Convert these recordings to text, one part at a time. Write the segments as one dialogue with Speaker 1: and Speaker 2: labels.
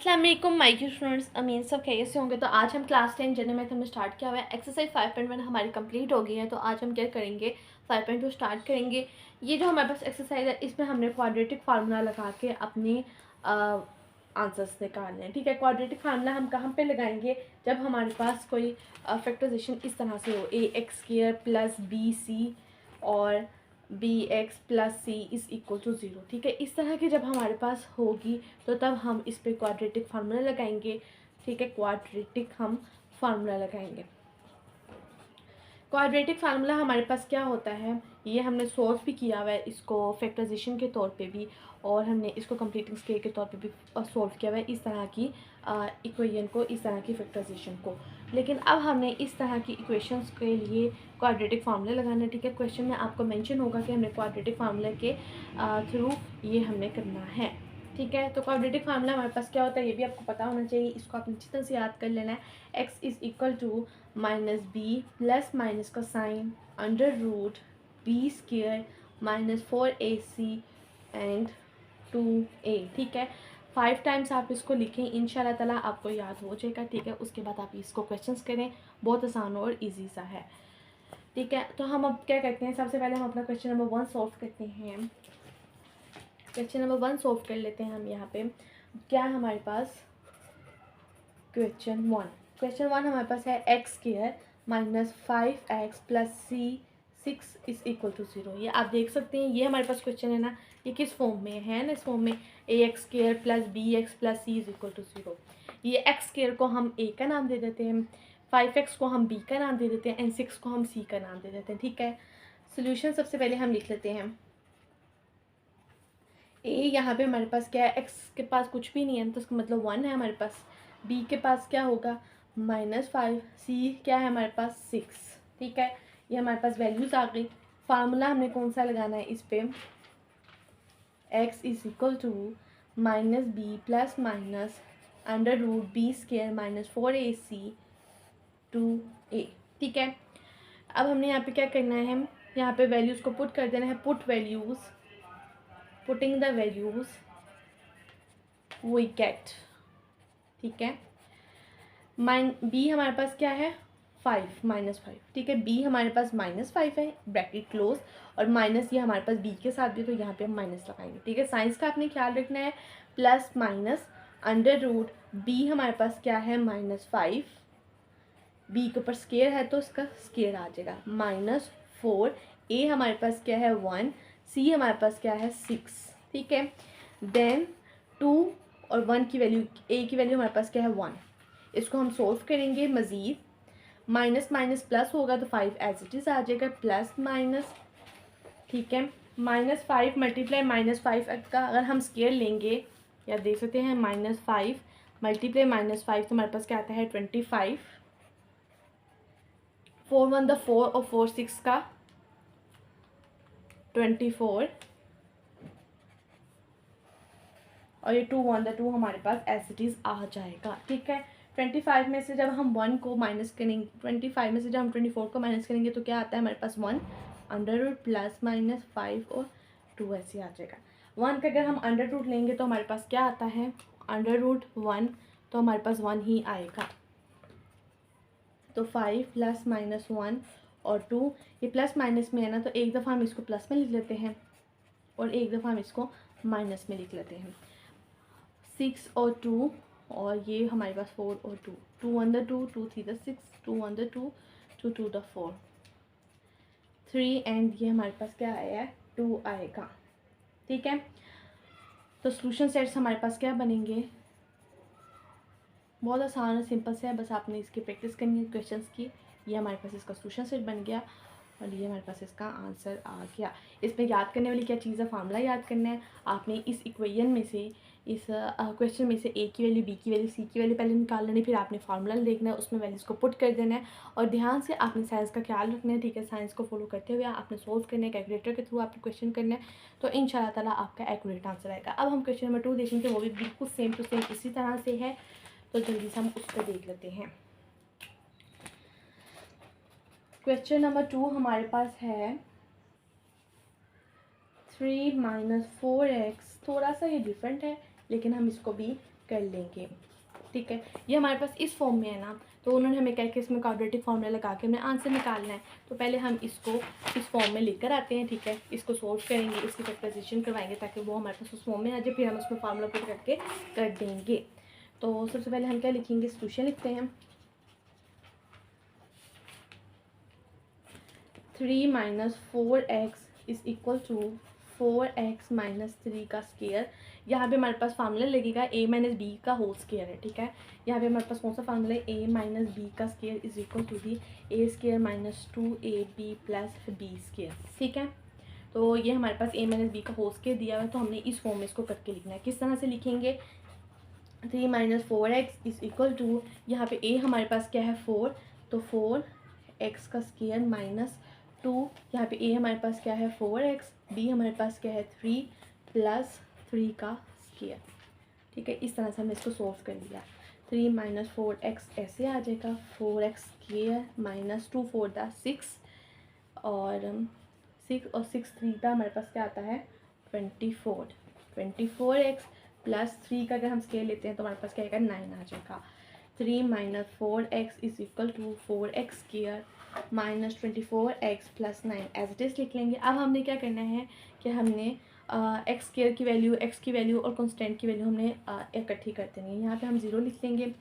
Speaker 1: अस्सलाम वालेकुम my dear students, अमीन सब कैसे होंगे। तो आज हम क्लास 10 जनरल मैथ हमने स्टार्ट किया हुआ है। एक्सरसाइज 5.1 हमारी कंप्लीट हो गई है। तो आज हम क्या करेंगे, 5.2 स्टार्ट करेंगे। ये जो हमारे पास एक्सरसाइज है इसमें हमने क्वाड्रेटिक फार्मूला लगा के अपनी आंसर्स निकालने हैं। ठीक है, क्वाड्रेटिक फार्मूला हम कहाँ पे लगाएंगे, जब हमारे पास कोई फैक्टराइजेशन इस तरह से हो, A X square plus B C और B X plus C is equal to zero. ठीक है, इस तरह की जब हमारे पास होगी तो तब हम इस पर क्वाड्रेटिक फार्मूला लगाएंगे। ठीक है, क्वाड्रेटिक हम फार्मूला लगाएंगे। क्वाड्रेटिक फार्मूला हमारे पास क्या होता है, ये हमने सोल्व भी किया हुआ है इसको फैक्टराइजेशन के तौर पे भी, और हमने इसको कंप्लीटिंग स्केल के तौर पे भी सोल्व किया हुआ है इस तरह की इक्वेशन को, इस तरह की फैक्टराइजेशन को। लेकिन अब हमने इस तरह की इक्वेशंस के लिए क्वाड्रेटिक फार्मूला लगाना है। ठीक है, क्वेश्चन में आपको मेंशन होगा कि हमने क्वाड्रेटिक फार्मूला के थ्रू ये हमने करना है। ठीक है, तो क्वाड्रेटिक फार्मूला हमारे पास क्या होता है ये भी आपको पता होना चाहिए। इसको आपने अच्छी तरह से याद कर लेना है। X is equal to minus B plus minus का sign under root B square minus 4ac and 2a। ठीक है, 5 टाइम्स आप इसको लिखें, इंशाल्लाह ताला आपको याद हो जाएगा। ठीक है, उसके बाद आप इसको क्वेश्चंस करें, बहुत आसान और इजी सा है। ठीक है, तो हम अब क्या करते हैं, सबसे पहले हम अपना क्वेश्चन नंबर 1 सॉल्व करते हैं। क्वेश्चन नंबर 1 सॉल्व कर लेते हैं हम। यहाँ पे क्या है हमारे पास, क्वेश्चन वन हमारे पास है x square minus 5x plus C 6 is equal to 0। ये आप देख सकते हैं, ये हमारे पास क्वेश्चन है ना, ये किस फॉर्म में है ना, इस फॉर्म में A X square plus B X plus C is equal to 0। ये एक्स स्क्वायर को हम ए का नाम दे देते हैं, 5x को हम बी का नाम दे देते हैं एंड 6 को हम सी का नाम दे देते हैं। ठीक है, सोल्यूशन सबसे पहले हम लिख लेते हैं। ए यहाँ पे हमारे पास क्या है, एक्स के पास कुछ भी नहीं है तो उसका मतलब 1 है हमारे पास। बी के पास क्या होगा, -5। सी क्या है हमारे पास, 6। ठीक है, ये हमारे पास वैल्यूज़ आ गई। फार्मूला हमने कौन सा लगाना है इस पर, x is equal to minus B plus minus under root B square minus 4ac 2a। ठीक है, अब हमने यहाँ पे क्या करना है, हम यहाँ पे वैल्यूज़ को पुट कर देना है। Putting the values we get. ठीक है, बी हमारे पास क्या है, 5 -5। ठीक है, बी हमारे पास -5 है, ब्रैकेट क्लोज, और माइनस ये हमारे पास बी के साथ भी, तो यहाँ पे हम माइनस लगाएंगे। ठीक है, साइंस का आपने ख्याल रखना है, plus minus under root B हमारे पास क्या है, -5। बी के ऊपर स्केयर है तो इसका स्केयर आ जाएगा, -4। ए हमारे पास क्या है, 1। सी हमारे पास क्या है, 6। ठीक है, देन 2 और 1 की वैल्यू, ए की वैल्यू हमारे पास क्या है, 1। इसको हम सोल्व करेंगे मज़ीद, माइनस माइनस प्लस होगा तो 5 एज इट इज़ आ जाएगा, प्लस माइनस। ठीक है, -5 मल्टीप्लाई -5 का अगर हम स्केयर लेंगे, या देख सकते हैं -5 मल्टीप्लाई -5 तो हमारे पास क्या आता है, 25। 4 1 द 4 और 4 6 का 24, और ये 2 1 द 2 हमारे पास एज इट इज़ आ जाएगा। ठीक है, 25 में से जब हम 1 को माइनस करेंगे, 25 में से जब हम 24 को माइनस करेंगे तो क्या आता है हमारे पास, 1 अंडर रूट प्लस माइनस 5 और 2 ऐसे आ जाएगा। 1 का अगर हम अंडर रूट लेंगे तो हमारे पास क्या आता है, अंडर रूट 1, तो हमारे पास 1 ही आएगा। तो 5 प्लस माइनस 1 और 2, ये प्लस माइनस में है ना, तो एक दफ़ा हम इसको प्लस में लिख लेते हैं और एक दफ़ा हम इसको माइनस में लिख लेते हैं। 6 और 2, और ये हमारे पास 4 और 2, 2 1 the 2, 2 3 the 6, 2 1 the 2, 2 2 the 4, 3 and ये हमारे पास क्या आया है, 2 आएगा। ठीक है, तो सोल्यूशन सेट्स हमारे पास क्या बनेंगे, बहुत आसान और सिंपल से है, बस आपने इसकी प्रैक्टिस करनी है क्वेश्चंस की। ये हमारे पास इसका सोल्यूशन सेट बन गया और ये हमारे पास इसका आंसर आ गया। इसमें याद करने वाली क्या चीज़ है, फार्मूला याद करना है आपने। इस इक्वेशन में से, इस क्वेश्चन में से ए की वैल्यू, बी की वैल्यू, सी की वैल्यू पहले निकाल लेनी, फिर आपने फार्मूला देखना है, उसमें वैल्यूज़ को पुट कर देना है, और ध्यान से आपने साइंस का ख्याल रखना है। ठीक है, साइंस को फॉलो करते हुए आपने सोल्व करना है, कैलकुलेटर के थ्रू आपने क्वेश्चन करना है, तो इंशाल्लाह ताला आपका एक्यूरेट आंसर आएगा। अब हम क्वेश्चन नंबर 2 देखेंगे, वो भी बिल्कुल सेम टू सेम इसी तरह से है, तो जल्दी से हम उस पर देख लेते हैं। क्वेश्चन नंबर 2 हमारे पास है 3 - 4x, थोड़ा सा ये डिफरेंट है लेकिन हम इसको भी कर लेंगे। ठीक है, ये हमारे पास इस फॉर्म में है ना, तो उन्होंने हमें कहा कि इसमें क्वाड्रेटिक फार्मूला लगा के हमें आंसर निकालना है। तो पहले हम इसको इस फॉर्म में लेकर आते हैं। ठीक है, इसको सोल्व करेंगे, इसकी फैक्टराइजेशन करवाएंगे ताकि वो हमारे पास उस फॉर्म में आ जाए, फिर हम उसमें फार्मूला पुट करके कर देंगे। तो सबसे पहले हम क्या लिखेंगे, सोल्यूशन लिखते हैं। 3 - 4x is equal to 4x - 3 का स्क्वायर। यहाँ पे हमारे पास फार्मूला लगेगा a - b का होल स्क्वायर है। ठीक है, यहाँ पे हमारे पास कौन सा फार्मूला है, a - b का square is equal to the a square - 2ab plus b square. ठीक है, तो ये हमारे पास a - b का होल स्क्वायर दिया हुआ है, तो हमने इस फॉर्म में इसको करके लिखना है। किस तरह से लिखेंगे, 3 - 4x इज़ इक्वल टू, यहाँ पे a हमारे पास क्या है 4, तो 4x का स्क्वायर माइनस 2, यहाँ पे a हमारे पास क्या है 4x, b हमारे पास क्या है 3 प्लस 3 का स्क्वायर। ठीक है, इस तरह से हमने इसको सोल्व कर लिया। 3 - 4x ऐसे आ जाएगा, 4x स्क्वायर माइनस 2 4 6 और 6 और 6 3 का हमारे पास क्या आता है 24। 24x प्लस 3 का अगर हम स्केल लेते हैं तो हमारे पास क्या आएगा 9 आ जाएगा। 3 - 4x is equal to 4x square minus 24x plus 9 as it is लिख लेंगे। अब हमने क्या करना है कि हमने एक्स स्क्वायर की वैल्यू, एक्स की वैल्यू और कांस्टेंट की वैल्यू हमने इकट्ठी कर देनी है। यहाँ पे हम 0 लिख लेंगे।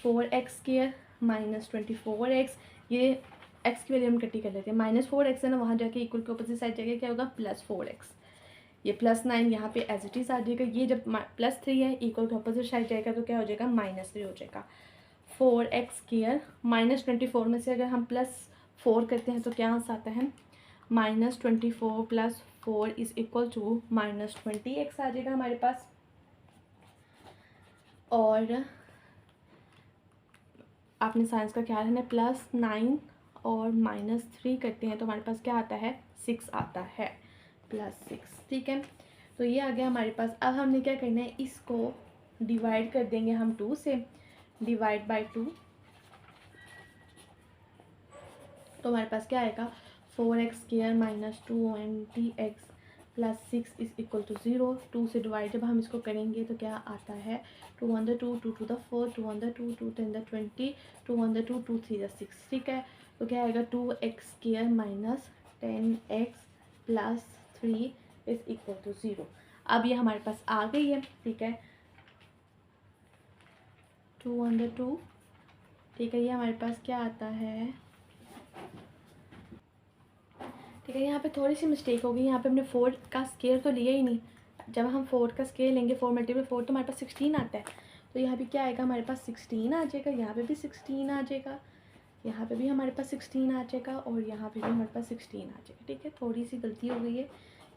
Speaker 1: 4x स्क्वायर माइनस 24x, ये एक्स की वैल्यू हम इकट्ठी कर लेते हैं। -4x है ना, वहाँ जाके इक्वल के अपोजिट साइड जाएगा क्या होगा +4x, ये +9 यहाँ पे एज इट इज़ आ जाएगा। ये जब +3 है इक्वल के अपोजिट साइड जाएगा तो क्या हो जाएगा -3 हो जाएगा। 4x स्क्वायर -24 में से अगर हम +4 करते हैं तो क्या आंसर आता है -24 + 4 इज़ इक्वल टू -20x आ जाएगा हमारे पास। और आपने साइंस का ख्याल है, +9 और -3 करते हैं तो हमारे पास क्या आता है 6 आता है, +6। ठीक है, तो ये आ गया हमारे पास। अब हमने क्या करना है, इसको डिवाइड कर देंगे हम 2 से, डिवाइड बाय 2, तो हमारे पास क्या आएगा 4x square minus 20x plus 6 is equal to 0। 2 से डिवाइड जब हम इसको करेंगे तो क्या आता है 2 1 2 2 2 4 2 1 2 2 10 20 2 1 2 2 3 6। ठीक है, तो क्या आएगा 2x square minus 10x plus 3 is equal to 0। अब ये हमारे पास आ गई है। ठीक है, 2 1 2, ठीक है, ये हमारे पास क्या आता है, ठीक है, यहाँ पे थोड़ी सी मिस्टेक होगी। यहाँ पे हमने 4 का स्केयर तो लिया ही नहीं। जब हम 4 का स्केयर लेंगे 4 × 4 तो हमारे पास 16 आता है। तो यहाँ पे क्या आएगा हमारे पास 16 आ जाएगा, यहाँ पे भी 16 आ जाएगा, यहाँ पे भी हमारे पास 16 आ जाएगा और यहाँ पे भी हमारे पास 16 आ जाएगा। ठीक है, थोड़ी सी गलती हो गई है,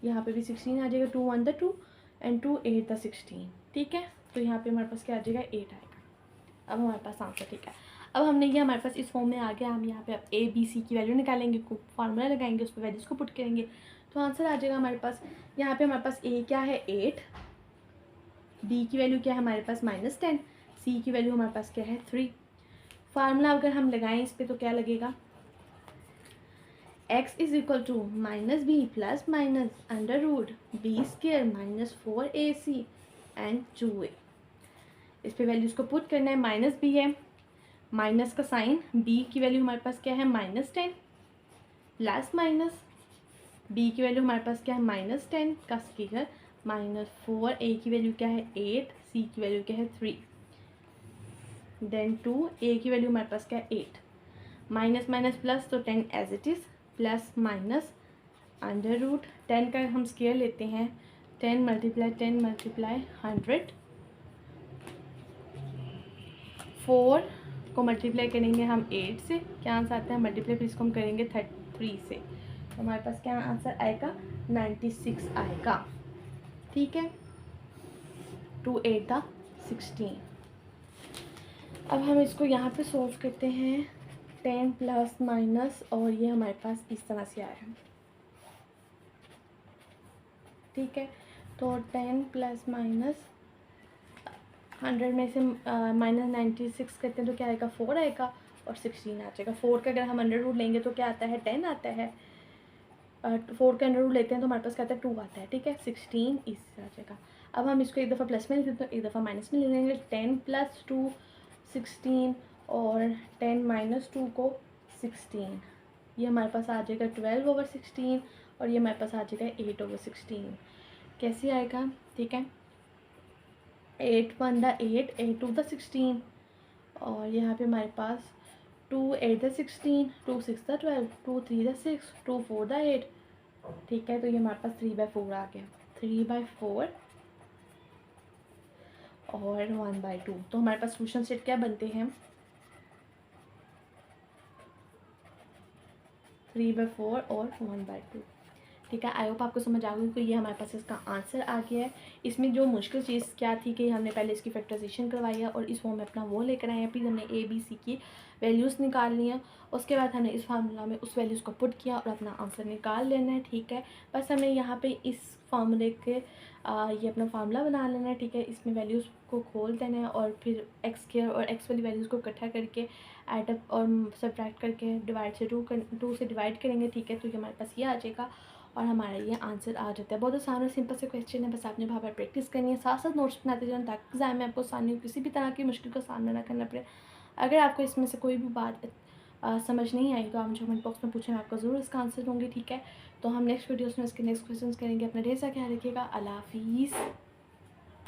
Speaker 1: यहाँ पे भी 16 आ जाएगा। 2 1 2 एंड 2 8 16। ठीक है, तो यहाँ पे हमारे पास क्या आ जाएगा 8 आएगा। अब हमारे पास आंसर। ठीक है, अब हमने ये हमारे पास इस फॉर्म में आ गया। हम यहाँ पे अब ए बी सी की वैल्यू निकालेंगे, फार्मूला लगाएंगे, उस पर वैल्यूज़ को पुट करेंगे तो आंसर आ जाएगा हमारे पास। यहाँ पे हमारे पास ए क्या है 8, बी की वैल्यू क्या है हमारे पास -10, सी की वैल्यू हमारे पास क्या है 3। फार्मूला अगर हम लगाएं इस पर तो क्या लगेगा, x is equal to -b plus minus √b² -4ac and 2a। इस पर वैल्यूज़ को पुट करना है। -b है, माइनस का साइन, b की वैल्यू हमारे पास क्या है -10 प्लस माइनस b की वैल्यू हमारे पास क्या है -10 का स्क्वायर -4, a की वैल्यू क्या है 8, c की वैल्यू क्या है 3, देन 2, a की वैल्यू हमारे पास क्या है 8, माइनस माइनस प्लस तो 10 as it is, plus minus √10 का हम स्क्वायर लेते हैं 10 × 100, 4 को मल्टीप्लाई करेंगे हम 8 से, क्या आंसर आता है मल्टीप्लाई फिर इसको हम करेंगे 3 से, तो हमारे पास क्या आंसर आएगा 96 आएगा। ठीक है, 2 8 16। अब हम इसको यहाँ पे सोल्व करते हैं 10 प्लस माइनस और ये हमारे पास इस तरह से आया है। ठीक है, तो 10 प्लस माइनस 100 में से -96 करते हैं तो क्या आएगा 4 आएगा और 16 आ जाएगा। 4 का अगर हम अंडर लेंगे तो क्या आता है 10 आता है, 4 का अंडर लेते हैं तो हमारे पास क्या आता है 2 आता है। ठीक है, 16 इससे आ जाएगा। अब हम इसको एक दफ़ा प्लस में लिख देते हैं, एक दफ़ा माइनस में ले लेंगे। 10 + 2 16 और 10 - 2 को 16, ये हमारे पास आ जाएगा 12/16 और ये हमारे पास आ जाएगा 8/16। कैसे आएगा? ठीक है, 8 × 1 = 8, 8 × 2 = 16 और यहाँ पे हमारे पास 2 × 8 = 16, 2 × 6 = 12, 2 × 3 = 6, 2 × 4 = 8। ठीक है, तो ये हमारे पास 3/4 आ गया, 3/4 और 1/2। तो हमारे पास सोल्यूशन सेट क्या बनते हैं? 3/4 और 1/2। ठीक है, आई होप आपको समझ आ गई। तो ये हमारे पास इसका आंसर आ गया है। इसमें जो मुश्किल चीज़ क्या थी कि हमने पहले इसकी फैक्टराइजेशन करवाई है और इस फॉर्म में अपना वो लेकर आए हैं, फिर हमने ए बी सी की वैल्यूज़ निकाल ली हैं। उसके बाद हमने इस फार्मूला में उस वैल्यूज़ को पुट किया और अपना आंसर निकाल लेना है। ठीक है, बस हमें यहाँ पे इस फार्मूले के ये अपना फार्मूला बना लेना है। ठीक है, इसमें वैल्यूज़ को खोल देना है और फिर एक्स के और एक्स वाली वैल्यूज़ को इकट्ठा करके ऐड अप और सब्ट्रैक्ट करके डिवाइड से 2 से डिवाइड करेंगे। ठीक है, तो ये हमारे पास ये आ जाएगा और हमारा ये आंसर आ जाता है। बहुत आसान और सिंपल से क्वेश्चन है, बस आपने वहाँ पर प्रैक्टिस करनी है, साथ साथ नोट्स बनाते जाना ताकि एग्जाम में आपको आसानी हो, किसी भी तरह की मुश्किल का सामना ना करना पड़े। अगर आपको इसमें से कोई भी बात समझ नहीं आई तो आप मुझे कमेंट बॉक्स में पूछें, मैं आपको ज़रूर इसका आंसर दूँगी। ठीक है, तो हम नेक्स्ट वीडियोज़ में इसके नेक्स्ट क्वेश्चन करेंगे। अपना ढेर सारा ख्याल रखिएगा। अल्लाह हाफिज़।